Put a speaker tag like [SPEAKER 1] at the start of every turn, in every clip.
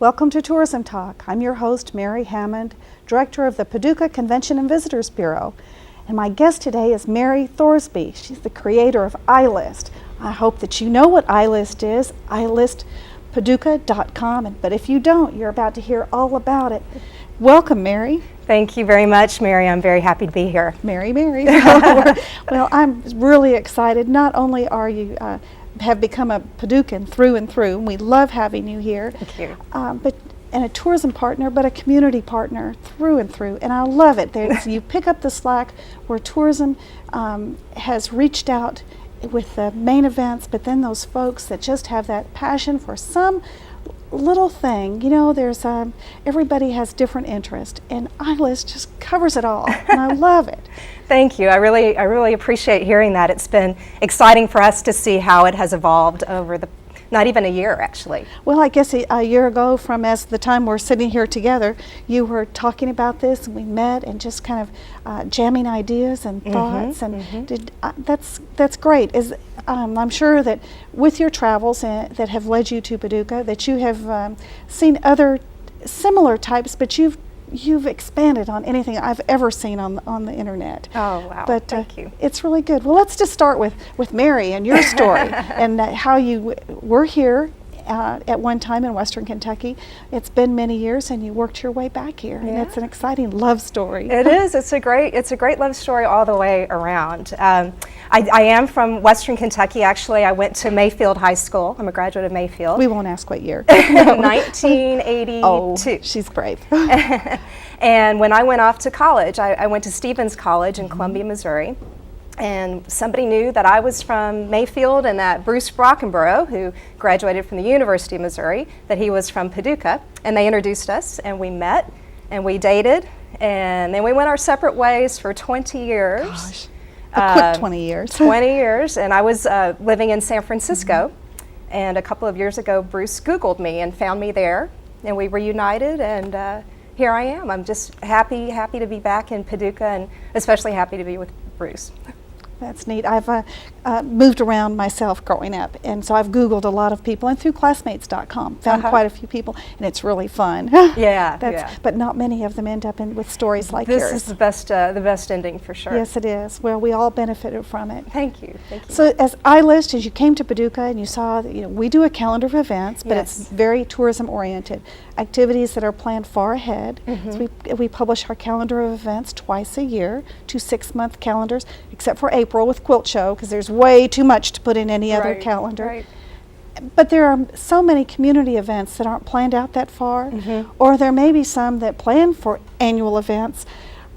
[SPEAKER 1] Welcome to Tourism Talk. I'm your host, Mary Hammond, Director of the Paducah Convention and Visitors Bureau. And my guest today is Mary Thorsby. She's the creator of iList. I hope that you know what iList is, iListPaducah.com. But if you don't, you're about to hear all about it. Welcome, Mary.
[SPEAKER 2] Thank you very much, Mary. I'm very happy to be here.
[SPEAKER 1] Mary. Well, I'm really excited. Not only are you have become a Paducan through and through, and we love having you here.
[SPEAKER 2] Thank you.
[SPEAKER 1] And a tourism partner, but a community partner through and through. And I love it. You pick up the slack where tourism has reached out with the main events, but then those folks that just have that passion for some little thing. You know, there's everybody has different interest, and iList just covers it all, and I love it.
[SPEAKER 2] Thank you. I really appreciate hearing that. It's been exciting for us to see how it has evolved over not even a year, actually.
[SPEAKER 1] Well, I guess a year ago from as the time we're sitting here together, you were talking about this, and we met and just kind of jamming ideas and thoughts, and that's great. I'm sure that with your travels that have led you to Paducah, that you have seen other similar types, but you've expanded on anything I've ever seen on the internet.
[SPEAKER 2] Oh, wow.
[SPEAKER 1] But
[SPEAKER 2] thank you.
[SPEAKER 1] It's really good. Well, let's just start with Mary and your story and how you were here at one time in Western Kentucky. It's been many years, and you worked your way back here, and it's an exciting love story.
[SPEAKER 2] It is. It's a great love story all the way around. I am from Western Kentucky. Actually, I went to Mayfield High School. I'm a graduate of Mayfield.
[SPEAKER 1] We won't ask what year.
[SPEAKER 2] 1982.
[SPEAKER 1] Oh, she's brave.
[SPEAKER 2] And when I went off to college, I went to Stevens College in Columbia, Missouri. And somebody knew that I was from Mayfield, and that Bruce Brockenborough, who graduated from the University of Missouri, that he was from Paducah. And they introduced us, and we met, and we dated, and then we went our separate ways for 20 years.
[SPEAKER 1] Gosh, a quick 20 years.
[SPEAKER 2] 20 years, and I was living in San Francisco. And a couple of years ago, Bruce Googled me and found me there, and we reunited, and here I am. I'm just happy to be back in Paducah, and especially happy to be with Bruce.
[SPEAKER 1] That's neat. I've moved around myself growing up, and so I've Googled a lot of people, and through classmates.com found quite a few people, and it's really fun. But not many of them end up with stories like yours.
[SPEAKER 2] This is the best ending for sure.
[SPEAKER 1] Yes, it is. Well, we all benefited from it.
[SPEAKER 2] Thank you.
[SPEAKER 1] So as iList, as you came to Paducah and you saw that, we do a calendar of events, but it's very tourism oriented. Activities that are planned far ahead. So we publish our calendar of events twice a year, 2 6-month calendars, except for April with Quilt Show, because there's way too much to put in any other calendar.
[SPEAKER 2] Right.
[SPEAKER 1] But there are so many community events that aren't planned out that far, or there may be some that plan for annual events,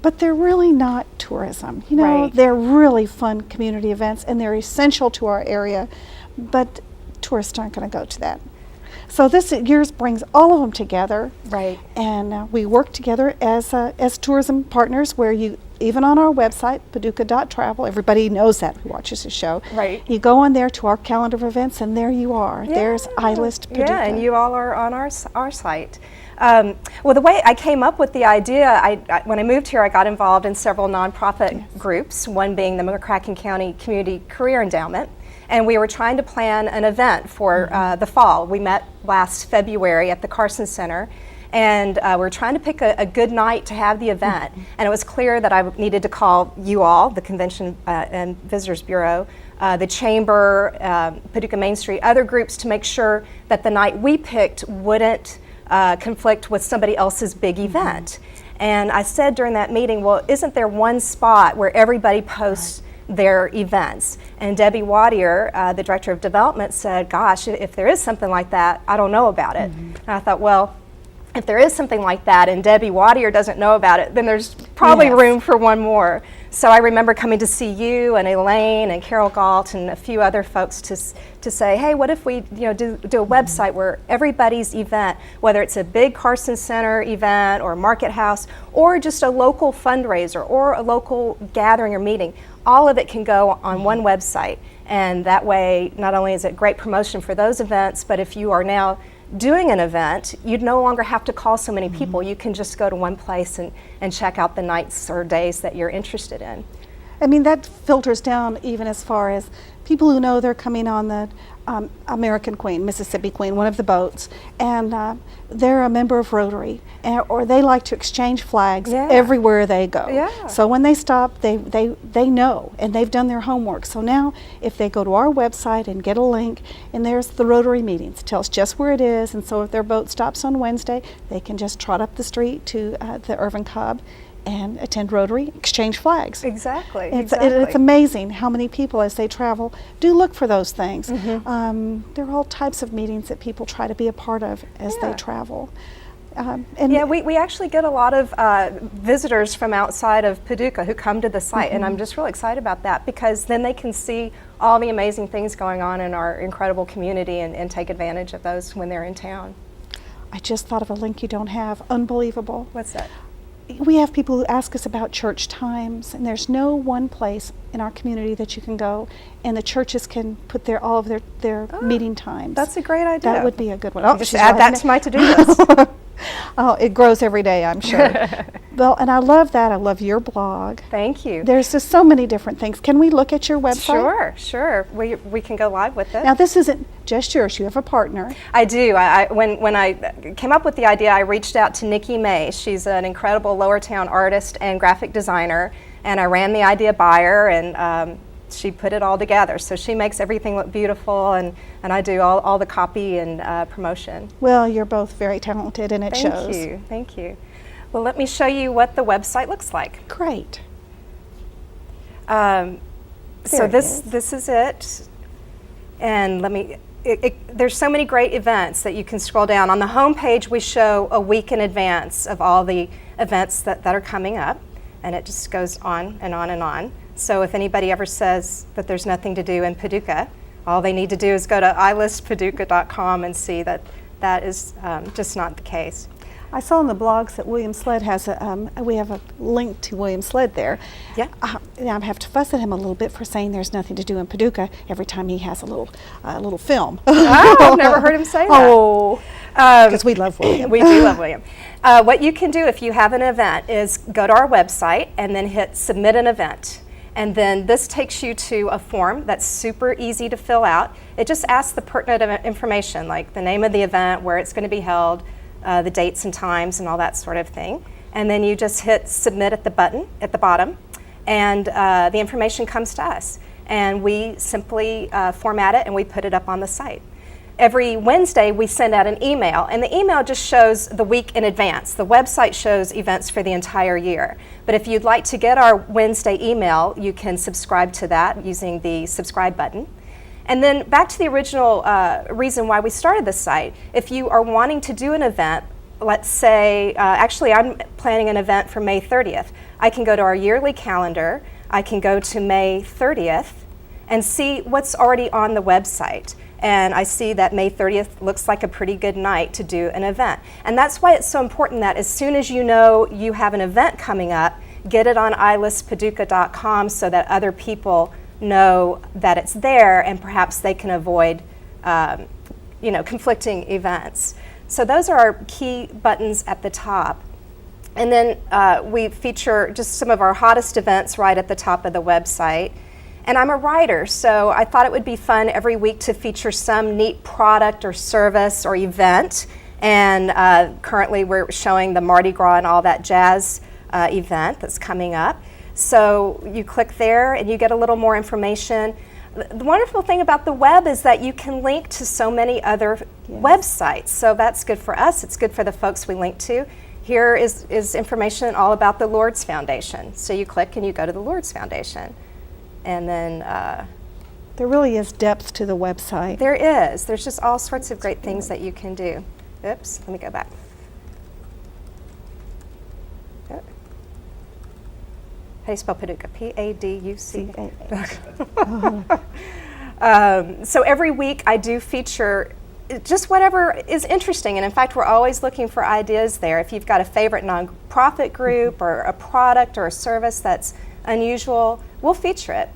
[SPEAKER 1] but they're really not tourism. They're really fun community events, and they're essential to our area, but tourists aren't going to go to that. So this year's brings all of them together, and we work together as tourism partners, where you, even on our website, Paducah.travel, everybody knows that who watches the show. You go on there to our calendar of events, and there you are. There's iList Paducah.
[SPEAKER 2] Yeah, and you all are on our site. Well, the way I came up with the idea, when I moved here, I got involved in several nonprofit groups, one being the McCracken County Community Career Endowment. And we were trying to plan an event for the fall. We met last February at the Carson Center, and we were trying to pick a good night to have the event. And it was clear that I needed to call you all, the Convention and Visitors Bureau, the Chamber, Paducah Main Street, other groups, to make sure that the night we picked wouldn't conflict with somebody else's big event. And I said during that meeting, well, isn't there one spot where everybody posts their events? And Debbie Wattier, the Director of Development, said, gosh, if there is something like that, I don't know about it. And I thought, well, if there is something like that and Debbie Wattier doesn't know about it, then there's probably room for one more. So I remember coming to see you and Elaine and Carol Galt and a few other folks to say, hey, what if we do a website where everybody's event, whether it's a big Carson Center event or Market House or just a local fundraiser or a local gathering or meeting, all of it can go on one website. And that way, not only is it great promotion for those events, but if you are now doing an event, you'd no longer have to call so many people. You can just go to one place and check out the nights or days that you're interested in.
[SPEAKER 1] I mean, that filters down even as far as people who know they're coming on the American Queen, Mississippi Queen, one of the boats, and they're a member of Rotary, or they like to exchange flags everywhere they go.
[SPEAKER 2] Yeah.
[SPEAKER 1] So when they stop, they know, and they've done their homework. So now, if they go to our website and get a link, and there's the Rotary meetings, it tells just where it is, and so if their boat stops on Wednesday, they can just trot up the street to the Irvin Cub and attend Rotary, exchange flags.
[SPEAKER 2] Exactly.
[SPEAKER 1] It's amazing how many people, as they travel, do look for those things. There are all types of meetings that people try to be a part of as they travel.
[SPEAKER 2] We actually get a lot of visitors from outside of Paducah who come to the site, and I'm just really excited about that, because then they can see all the amazing things going on in our incredible community and take advantage of those when they're in town.
[SPEAKER 1] I just thought of a link you don't have. Unbelievable.
[SPEAKER 2] What's that?
[SPEAKER 1] We have people who ask us about church times, and there's no one place in our community that you can go, and the churches can put all of their meeting times.
[SPEAKER 2] That's a great idea.
[SPEAKER 1] That would be a good one. Oh,
[SPEAKER 2] just add that to my to-do list.
[SPEAKER 1] Oh, it grows every day, I'm sure. Well, and I love that. I love your blog.
[SPEAKER 2] Thank you.
[SPEAKER 1] There's just so many different things. Can we look at your website?
[SPEAKER 2] Sure. We can go live with it.
[SPEAKER 1] Now, this isn't just yours. You have a partner.
[SPEAKER 2] I do. When I came up with the idea, I reached out to Nikki May. She's an incredible Lower Town artist and graphic designer, and I ran the idea by her, and she put it all together. So she makes everything look beautiful, and I do all the copy and promotion.
[SPEAKER 1] Well, you're both very talented, and it shows.
[SPEAKER 2] Thank you. Well, let me show you what the website looks like.
[SPEAKER 1] Great.
[SPEAKER 2] So this is it, and there's so many great events that you can scroll down. On the home page, we show a week in advance of all the events that are coming up, and it just goes on and on and on. So if anybody ever says that there's nothing to do in Paducah, all they need to do is go to iListPaducah.com and see that is just not the case.
[SPEAKER 1] I saw in the blogs that William Sled has we have a link to William Sled there.
[SPEAKER 2] Yeah.
[SPEAKER 1] I have to fuss at him a little bit for saying there's nothing to do in Paducah every time he has a little film.
[SPEAKER 2] Oh, I've never heard him say that.
[SPEAKER 1] Oh, because we love William.
[SPEAKER 2] We do love William. What you can do if you have an event is go to our website and then hit Submit an Event. And then this takes you to a form that's super easy to fill out. It just asks the pertinent information, like the name of the event, where it's going to be held, the dates and times, and all that sort of thing. And then you just hit Submit at the button at the bottom, and the information comes to us. And we simply format it and we put it up on the site. Every Wednesday, we send out an email, and the email just shows the week in advance. The website shows events for the entire year. But if you'd like to get our Wednesday email, you can subscribe to that using the subscribe button. And then back to the original reason why we started the site. If you are wanting to do an event, let's say, actually I'm planning an event for May 30th. I can go to our yearly calendar, I can go to May 30th, and see what's already on the website. And I see that May 30th looks like a pretty good night to do an event. And that's why it's so important that as soon as you know you have an event coming up, get it on iListPaducah.com so that other people know that it's there, and perhaps they can avoid conflicting events. So those are our key buttons at the top. And then we feature just some of our hottest events right at the top of the website. And I'm a writer, so I thought it would be fun every week to feature some neat product or service or event. And currently we're showing the Mardi Gras and all that jazz event that's coming up. So you click there and you get a little more information. The wonderful thing about the web is that you can link to so many other websites. So that's good for us. It's good for the folks we link to. Here is information all about the Lourdes Foundation. So you click and you go to the Lourdes Foundation. And then
[SPEAKER 1] there really is depth to the website.
[SPEAKER 2] There is. There's just all sorts of great things that you can do. Oops, let me go back. How do you spell Paducah? P-A-D-U-C-A. So every week I do feature just whatever is interesting. And in fact, we're always looking for ideas there. If you've got a favorite nonprofit group or a product or a service that's unusual, we'll feature it.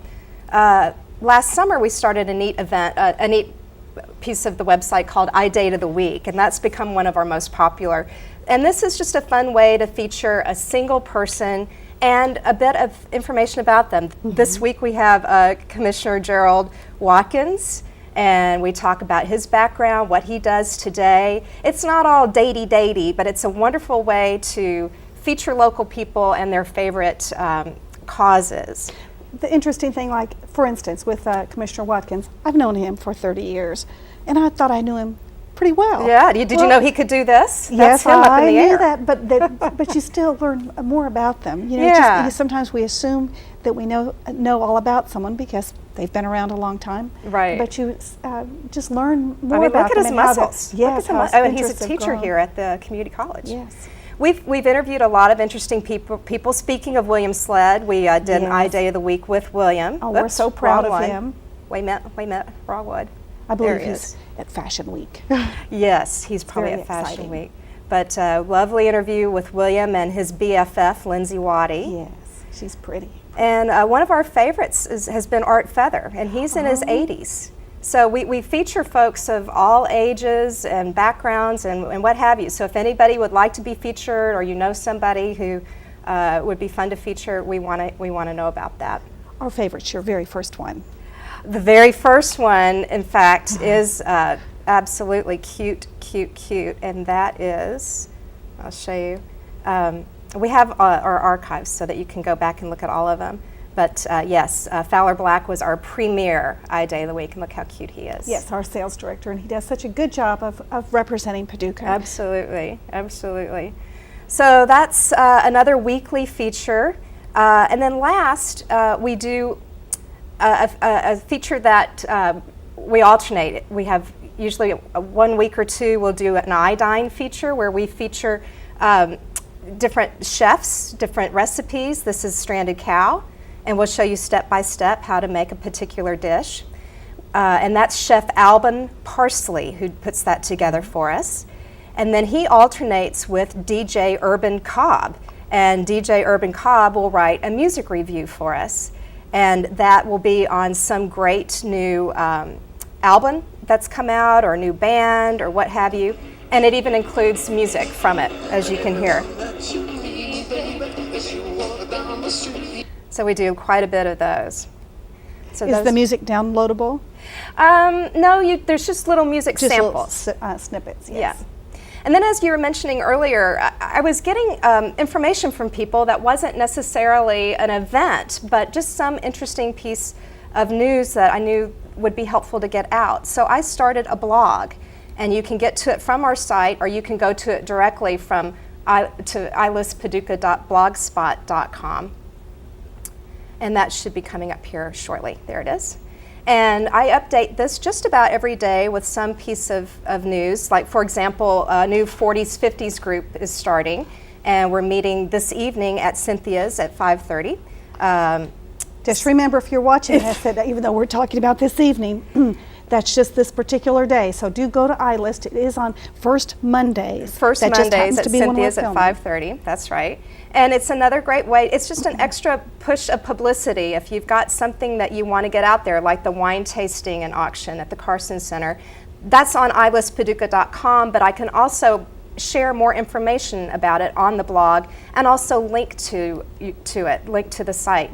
[SPEAKER 2] Last summer we started a neat event, a neat piece of the website called iDate of the Week, and that's become one of our most popular. And this is just a fun way to feature a single person and a bit of information about them. This week we have Commissioner Gerald Watkins, and we talk about his background, what he does today. It's not all datey, but it's a wonderful way to feature local people and their favorite causes.
[SPEAKER 1] The interesting thing, like for instance, with Commissioner Watkins, I've known him for 30 years, and I thought I knew him pretty well.
[SPEAKER 2] Yeah, did you know he could do this?
[SPEAKER 1] Yes,
[SPEAKER 2] That's him up in the
[SPEAKER 1] I knew
[SPEAKER 2] air.
[SPEAKER 1] that, but you still learn more about them.
[SPEAKER 2] Yeah.
[SPEAKER 1] Sometimes we assume that we know all about someone because they've been around a long time.
[SPEAKER 2] Right.
[SPEAKER 1] But you just learn more about
[SPEAKER 2] look at
[SPEAKER 1] them.
[SPEAKER 2] his muscles.
[SPEAKER 1] Yes,
[SPEAKER 2] And he's a teacher here at the community college.
[SPEAKER 1] Yes.
[SPEAKER 2] We've interviewed a lot of interesting people. Speaking of William Sled, we did an iDay of the Week with William.
[SPEAKER 1] Oh, we're so proud of him.
[SPEAKER 2] Wait a minute, wrong one.
[SPEAKER 1] I believe
[SPEAKER 2] There he
[SPEAKER 1] he's
[SPEAKER 2] is.
[SPEAKER 1] at Fashion Week.
[SPEAKER 2] Yes, he's probably
[SPEAKER 1] very
[SPEAKER 2] at Fashion
[SPEAKER 1] exciting.
[SPEAKER 2] Week. But lovely interview with William and his BFF, Lindsay Waddy.
[SPEAKER 1] Yes, she's pretty.
[SPEAKER 2] And one of our favorites has been Art Feather, and he's in his 80s. So we feature folks of all ages and backgrounds and what have you. So if anybody would like to be featured, or you know somebody who would be fun to feature, we want to know about that.
[SPEAKER 1] Our favorite's your very first one.
[SPEAKER 2] The very first one, in fact, is absolutely cute, and that is, I'll show you. We have our archives so that you can go back and look at all of them. But yes, Fowler Black was our premier iDay of the Week, and look how cute he is.
[SPEAKER 1] Yes, our sales director, and he does such a good job of representing Paducah.
[SPEAKER 2] Absolutely. So that's another weekly feature. And then last, we do a feature that we alternate. We have usually 1 week or two we'll do an iDine feature where we feature different chefs, different recipes. This is Stranded Cow, and we'll show you step by step how to make a particular dish. And that's Chef Alban Parsley who puts that together for us. And then he alternates with DJ Urban Cobb, and DJ Urban Cobb will write a music review for us. And that will be on some great new album that's come out, or a new band, or what have you. And it even includes music from it, as you can hear. So we do quite a bit of those. So
[SPEAKER 1] Is the music downloadable?
[SPEAKER 2] No, there's just little music
[SPEAKER 1] Just
[SPEAKER 2] samples.
[SPEAKER 1] little snippets, yes.
[SPEAKER 2] Yeah. And then, as you were mentioning earlier, I was getting information from people that wasn't necessarily an event, but just some interesting piece of news that I knew would be helpful to get out. So I started a blog, and you can get to it from our site, or you can go to it directly to ilistpaducah.blogspot.com. And that should be coming up here shortly. There it is. And I update this just about every day with some piece of news. Like, for example, a new 40s, 50s group is starting, and we're meeting this evening at Cynthia's at 5:30.
[SPEAKER 1] Just remember, if you're watching this, that even though we're talking about this evening, that's just this particular day. So do go to iList. It is on first Mondays.
[SPEAKER 2] First
[SPEAKER 1] That just
[SPEAKER 2] Mondays
[SPEAKER 1] happens
[SPEAKER 2] at
[SPEAKER 1] to be when we're
[SPEAKER 2] Cynthia's at
[SPEAKER 1] filming.
[SPEAKER 2] 5:30. That's right. And it's another great way. It's just an extra push of publicity. If you've got something that you want to get out there, like the wine tasting and auction at the Carson Center, that's on ilistpaducah.com, but I can also share more information about it on the blog, and also link to the site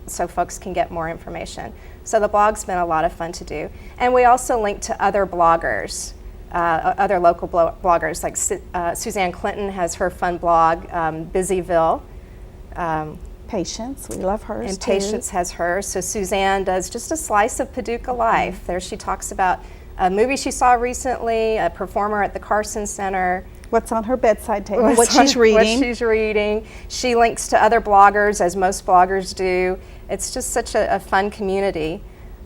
[SPEAKER 2] so folks can get more information. So the blog's been a lot of fun to do. And we also link to other bloggers, other local bloggers, like Suzanne Clinton has her fun blog, Busyville.
[SPEAKER 1] Patience, we love hers
[SPEAKER 2] And
[SPEAKER 1] too.
[SPEAKER 2] Patience has hers. So Suzanne does just a slice of Paducah life. There she talks about a movie she saw recently, a performer at the Carson Center.
[SPEAKER 1] What's on her bedside table, what she's reading.
[SPEAKER 2] She links to other bloggers, as most bloggers do. It's just such a fun community.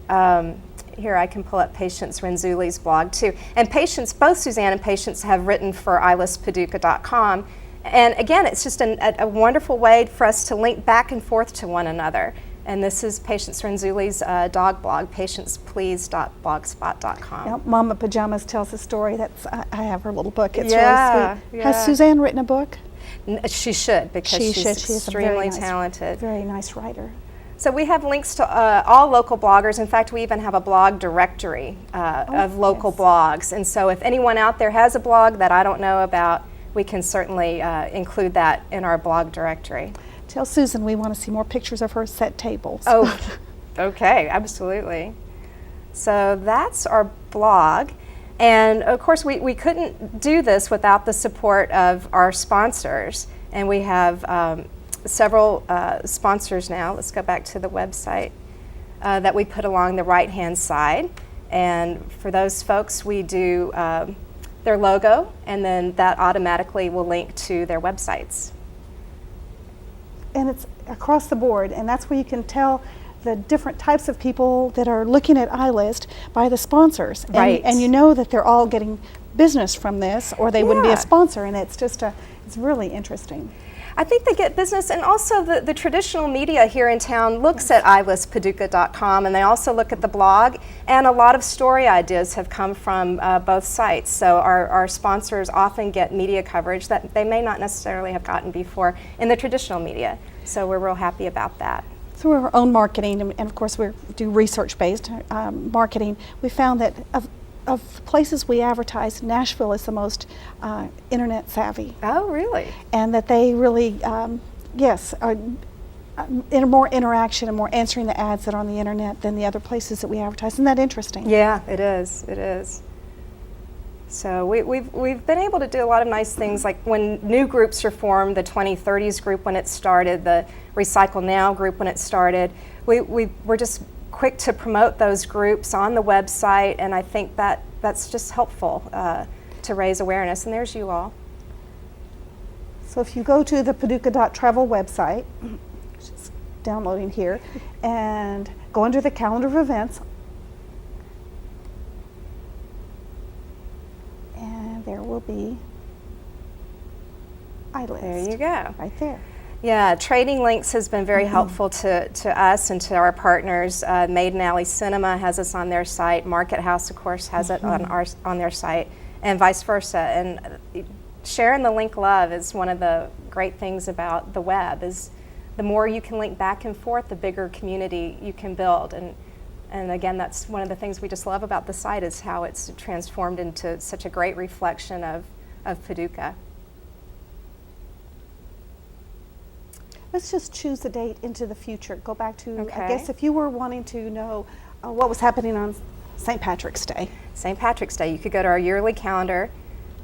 [SPEAKER 2] Here I can pull up Patience Renzuli's blog too. And Patience, both Suzanne and Patience have written for ilistpaducah.com. And again, it's just a wonderful way for us to link back and forth to one another. And this is Patience Renzuli's dog blog, patienceplease.blogspot.com.
[SPEAKER 1] Now, Mama Pajamas tells a story. I have her little book. It's
[SPEAKER 2] Yeah,
[SPEAKER 1] really sweet.
[SPEAKER 2] yeah.
[SPEAKER 1] Has Suzanne written a book?
[SPEAKER 2] She should, because she's extremely talented.
[SPEAKER 1] Very nice writer.
[SPEAKER 2] So we have links to all local bloggers. In fact, we even have a blog directory of local blogs. And so if anyone out there has a blog that I don't know about, we can certainly include that in our blog directory.
[SPEAKER 1] Tell Susan we want to see more pictures of her set tables.
[SPEAKER 2] Oh, okay, absolutely. So that's our blog. And of course, we couldn't do this without the support of our sponsors. And we have several sponsors now. Let's go back to the website that we put along the right-hand side. And for those folks, we do their logo, and then that automatically will link to their websites.
[SPEAKER 1] And it's across the board, and that's where you can tell the different types of people that are looking at iList by the sponsors.
[SPEAKER 2] Right.
[SPEAKER 1] And you know that they're all getting business from this, or they wouldn't be
[SPEAKER 2] Yeah.
[SPEAKER 1] a sponsor, and it's just it's really interesting.
[SPEAKER 2] I think they get business, and also the traditional media here in town looks at ilistpaducah.com, and they also look at the blog, and a lot of story ideas have come from both sites. So our sponsors often get media coverage that they may not necessarily have gotten before in the traditional media. So we're real happy about that.
[SPEAKER 1] Through our own marketing, and of course we do research-based marketing, we found that of places we advertise, Nashville is the most internet savvy.
[SPEAKER 2] Oh, really?
[SPEAKER 1] And that they really, yes, are in more interaction and more answering the ads that are on the internet than the other places that we advertise. Isn't that interesting?
[SPEAKER 2] Yeah, it is. It is. So we've been able to do a lot of nice things, like when new groups are formed, the 2030s group when it started, the Recycle Now group when it started. We're just quick to promote those groups on the website, and I think that's just helpful to raise awareness. And there's you all.
[SPEAKER 1] So if you go to the Paducah.travel website, which is downloading here, and go under the calendar of events, and there will be iList.
[SPEAKER 2] There you go.
[SPEAKER 1] Right there.
[SPEAKER 2] Yeah, Trading Links has been very helpful to us and to our partners. Maiden Alley Cinema has us on their site. Market House, of course, has it on their site, and vice versa. And sharing the link love is one of the great things about the web. Is the more you can link back and forth, the bigger community you can build. And again, that's one of the things we just love about the site, is how it's transformed into such a great reflection of Paducah.
[SPEAKER 1] Let's just choose a date into the future. Go back to,
[SPEAKER 2] Okay.
[SPEAKER 1] I guess if you were wanting to know what was happening on St. Patrick's Day.
[SPEAKER 2] St. Patrick's Day, you could go to our yearly calendar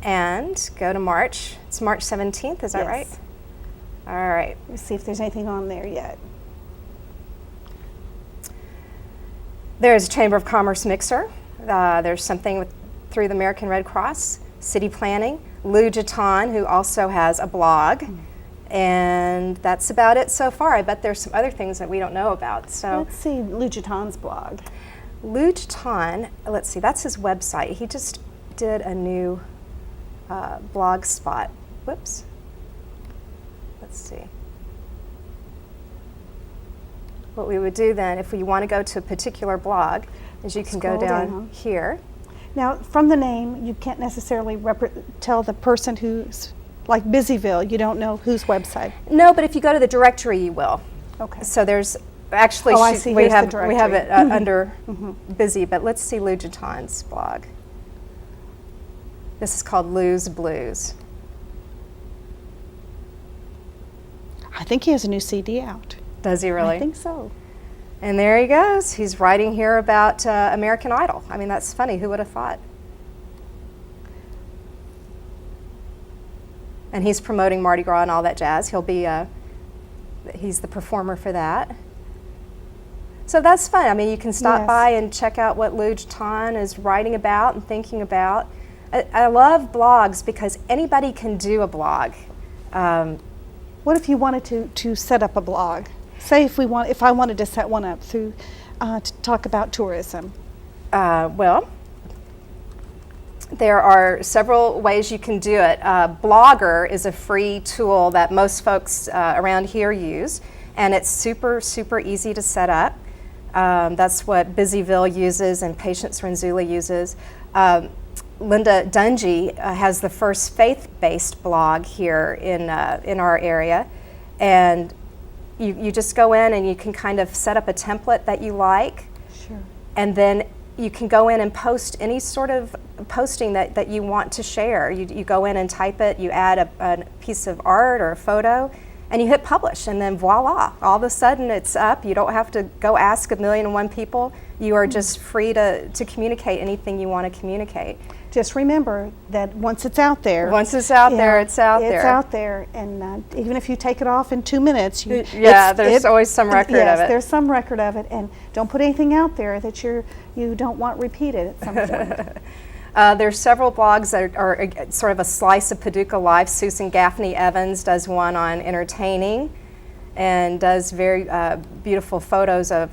[SPEAKER 2] and go to March. It's March 17th, is that right?
[SPEAKER 1] Yes.
[SPEAKER 2] All right.
[SPEAKER 1] Let's see if there's anything on there yet.
[SPEAKER 2] There's a Chamber of Commerce mixer. There's something through the American Red Cross, city planning, Lou Jaton, who also has a blog. And that's about it so far. I bet there's some other things that we don't know about. So
[SPEAKER 1] Let's see Lou Jaton's blog.
[SPEAKER 2] Lou Jaton, let's see, that's his website. He just did a new blog spot. Whoops. Let's see. What we would do then, if we want to go to a particular blog, is you can go
[SPEAKER 1] Scroll
[SPEAKER 2] down here.
[SPEAKER 1] Now, from the name, you can't necessarily tell the person who's, like Busyville, you don't know whose website.
[SPEAKER 2] No, but if you go to the directory, you will.
[SPEAKER 1] Okay.
[SPEAKER 2] So there's actually,
[SPEAKER 1] Oh, I see.
[SPEAKER 2] we
[SPEAKER 1] Here's the
[SPEAKER 2] have
[SPEAKER 1] directory.
[SPEAKER 2] it under Busy, but let's see Lou Jaton's blog. This is called Lou's Blues.
[SPEAKER 1] I think he has a new CD out.
[SPEAKER 2] Does he really?
[SPEAKER 1] I think so.
[SPEAKER 2] And there he goes. He's writing here about American Idol. I mean, that's funny. Who would have thought? And he's promoting Mardi Gras and all that jazz. He'll be, he's the performer for that. So that's fun. I mean, you can stop
[SPEAKER 1] Yes.
[SPEAKER 2] by and check out what Lou Jaton is writing about and thinking about. I love blogs because anybody can do a blog.
[SPEAKER 1] What if you wanted to set up a blog? Say if I wanted to set one up to talk about tourism.
[SPEAKER 2] Well, there are several ways you can do it. Blogger is a free tool that most folks around here use, and it's super, super easy to set up. That's what Busyville uses and Patience Renzulli uses. Linda Dungy has the first faith-based blog here in our area, and you just go in and you can kind of set up a template that you like,
[SPEAKER 1] Sure.
[SPEAKER 2] and then you can go in and post any sort of posting that you want to share. You go in and type it, you add a piece of art or a photo, and you hit publish, and then voila, all of a sudden it's up. You don't have to go ask 1,000,001 people. You are just free to communicate anything you want to communicate.
[SPEAKER 1] Just remember that once it's out there.
[SPEAKER 2] Once it's out there, it's out there.
[SPEAKER 1] It's out there, and even if you take it off in 2 minutes,
[SPEAKER 2] there's always some record of it.
[SPEAKER 1] Yes, there's some record of it, and don't put anything out there that you don't want repeated at some point.
[SPEAKER 2] There's several blogs that are sort of a slice of Paducah life. Susan Gaffney Evans does one on entertaining, and does very beautiful photos of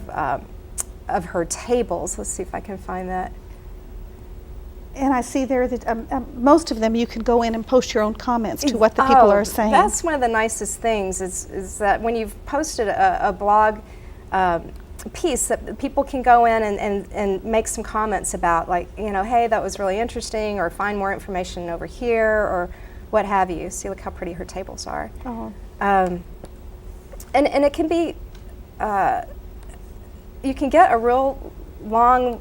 [SPEAKER 2] her tables. Let's see if I can find that.
[SPEAKER 1] And I see there that most of them you can go in and post your own comments to what the people are saying.
[SPEAKER 2] That's one of the nicest things is that when you've posted a blog piece, that people can go in and make some comments about, like, hey, that was really interesting, or find more information over here, or what have you. See, look how pretty her tables are.
[SPEAKER 1] Oh.
[SPEAKER 2] And it can be, you can get a real long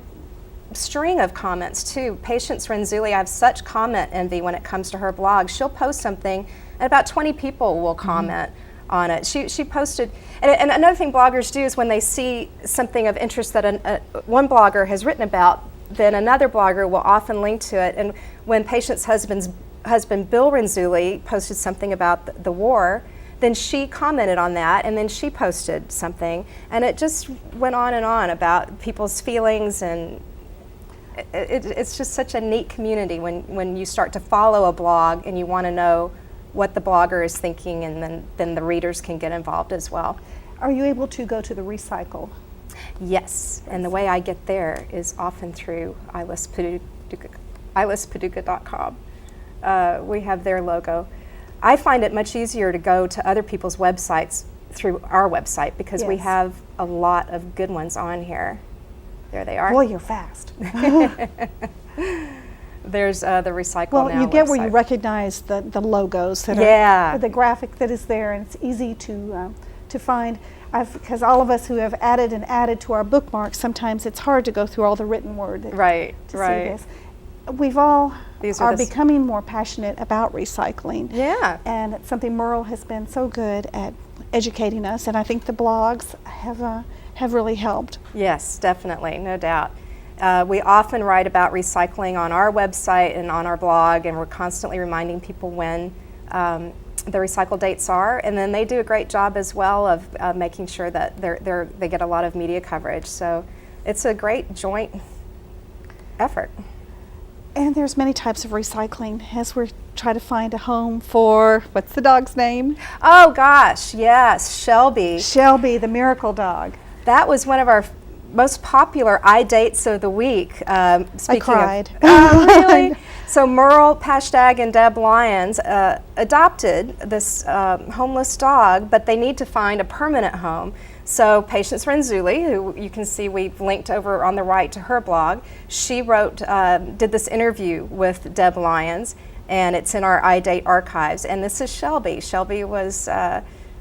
[SPEAKER 2] string of comments too. Patience Renzulli, I have such comment envy when it comes to her blog. She'll post something and about 20 people will comment on it. She posted, and another thing bloggers do is when they see something of interest that one blogger has written about, then another blogger will often link to it. And when Patient's husband Bill Renzulli posted something about the war, then she commented on that, and then she posted something, and it just went on and on about people's feelings, and it's just such a neat community when you start to follow a blog and you want to know what the blogger is thinking, and then the readers can get involved as well.
[SPEAKER 1] Are you able to go to the recycle?
[SPEAKER 2] Yes, and the way I get there is often through iListPaducah.com. We have their logo. I find it much easier to go to other people's websites through our website because we have a lot of good ones on here. There they are.
[SPEAKER 1] Boy, you're fast.
[SPEAKER 2] There's the Recycle Now
[SPEAKER 1] Well, you get
[SPEAKER 2] website.
[SPEAKER 1] where you recognize the logos that are the graphic that is there, and it's easy to find. Because all of us who have added to our bookmarks, sometimes it's hard to go through all the written word to see this. We've all are becoming more passionate about recycling.
[SPEAKER 2] Yeah.
[SPEAKER 1] And it's something Merle has been so good at educating us, and I think the blogs have really helped.
[SPEAKER 2] Yes, definitely, no doubt. We often write about recycling on our website and on our blog, and we're constantly reminding people when the recycle dates are, and then they do a great job as well of making sure that they get a lot of media coverage. So it's a great joint effort.
[SPEAKER 1] And there's many types of recycling as we try to find a home for, what's the dog's name?
[SPEAKER 2] Oh gosh, yes, Shelby.
[SPEAKER 1] Shelby, the miracle dog.
[SPEAKER 2] That was one of our most popular dates of the week.
[SPEAKER 1] I cried.
[SPEAKER 2] Oh, really? So Merle Pashtag and Deb Lyons adopted this homeless dog, but they need to find a permanent home. So Patience Renzulli, who you can see we've linked over on the right to her blog, she did this interview with Deb Lyons, and it's in our iDate archives. And this is Shelby. Shelby was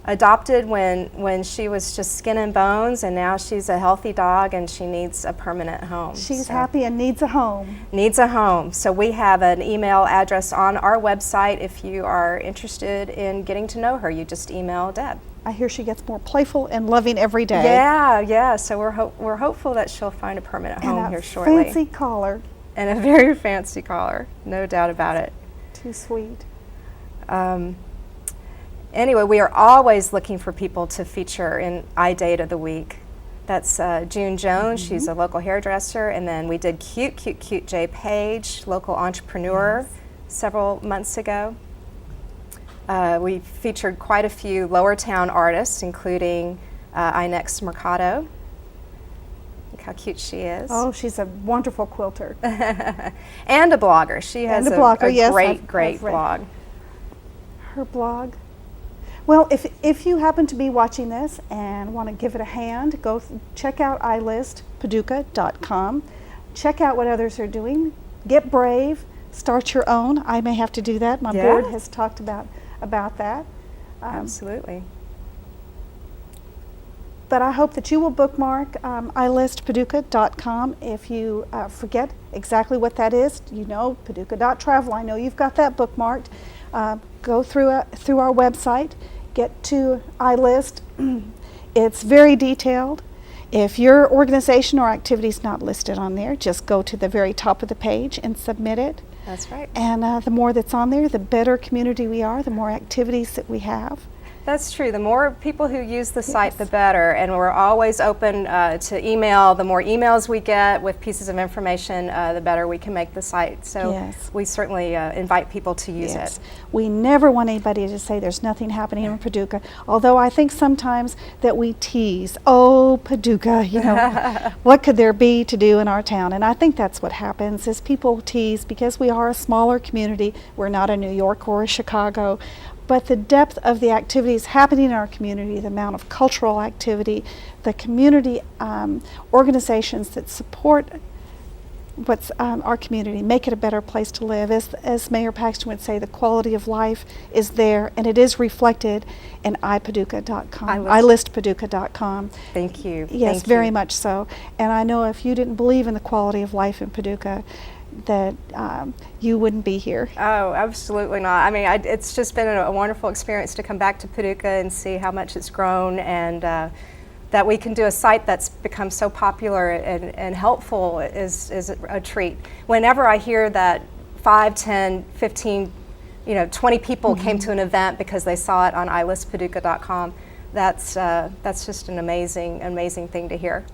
[SPEAKER 2] adopted when she was just skin and bones, and now she's a healthy dog and she needs a permanent home.
[SPEAKER 1] She's happy and needs a home.
[SPEAKER 2] Needs a home. So we have an email address on our website if you are interested in getting to know her. You just email Deb.
[SPEAKER 1] I hear she gets more playful and loving every day.
[SPEAKER 2] Yeah. So we're hopeful that she'll find a permanent home here shortly.
[SPEAKER 1] And a fancy collar.
[SPEAKER 2] And a very fancy collar, no doubt about it.
[SPEAKER 1] Too sweet.
[SPEAKER 2] Anyway, we are always looking for people to feature in iDate of the Week. That's June Jones, she's a local hairdresser, and then we did Cute Jay Page, local entrepreneur, several months ago. We featured quite a few Lower Town artists, including Inex Mercado. Look how cute she is.
[SPEAKER 1] Oh, she's a wonderful quilter.
[SPEAKER 2] And a blogger. She has a great blog.
[SPEAKER 1] Her blog. Well, if you happen to be watching this and want to give it a hand, go check out iListPaducah.com. Check out what others are doing. Get brave. Start your own. I may have to do that. My board has talked about that.
[SPEAKER 2] Absolutely.
[SPEAKER 1] But I hope that you will bookmark iListPaducah.com. If you forget exactly what that is, Paducah.travel. I know you've got that bookmarked. Go through our website. get to iList. It's very detailed. If your organization or activity is not listed on there, just go to the very top of the page and submit it.
[SPEAKER 2] That's right.
[SPEAKER 1] And the more that's on there, the better community we are, the more activities that we have.
[SPEAKER 2] That's true. The more people who use the site, the better. And we're always open to email. The more emails we get with pieces of information, the better we can make the site. So we certainly invite people to use it.
[SPEAKER 1] We never want anybody to say there's nothing happening in Paducah, although I think sometimes that we tease, oh, Paducah, you know, what could there be to do in our town? And I think that's what happens is people tease because we are a smaller community. We're not a New York or a Chicago. But the depth of the activities happening in our community, the amount of cultural activity, the community organizations that support what's our community, make it a better place to live. As Mayor Paxton would say, the quality of life is there, and it is reflected in iPaducah.com, iListPaducah.com.
[SPEAKER 2] Thank you.
[SPEAKER 1] Yes,
[SPEAKER 2] Thank
[SPEAKER 1] very
[SPEAKER 2] you.
[SPEAKER 1] much so. And I know if you didn't believe in the quality of life in Paducah, that you wouldn't be here.
[SPEAKER 2] Oh, absolutely not. I mean, it's just been a wonderful experience to come back to Paducah and see how much it's grown, and that we can do a site that's become so popular and helpful is a treat. Whenever I hear that 5, 10, 15, 20 people came to an event because they saw it on iListPaducah.com, that's just an amazing thing to hear.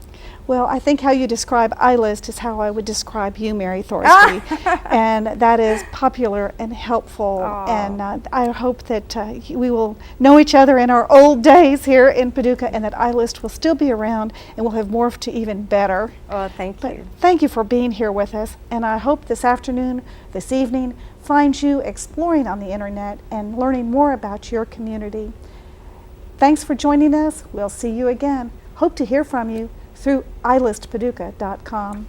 [SPEAKER 1] Well, I think how you describe iList is how I would describe you, Mary Thorsby, and that is popular and helpful. Aww. And I hope that we will know each other in our old days here in Paducah, and that iList will still be around and will have morphed to even better.
[SPEAKER 2] Oh, thank you.
[SPEAKER 1] Thank you for being here with us, and I hope this afternoon, this evening, finds you exploring on the internet and learning more about your community. Thanks for joining us. We'll see you again. Hope to hear from you through iListPaducah.com.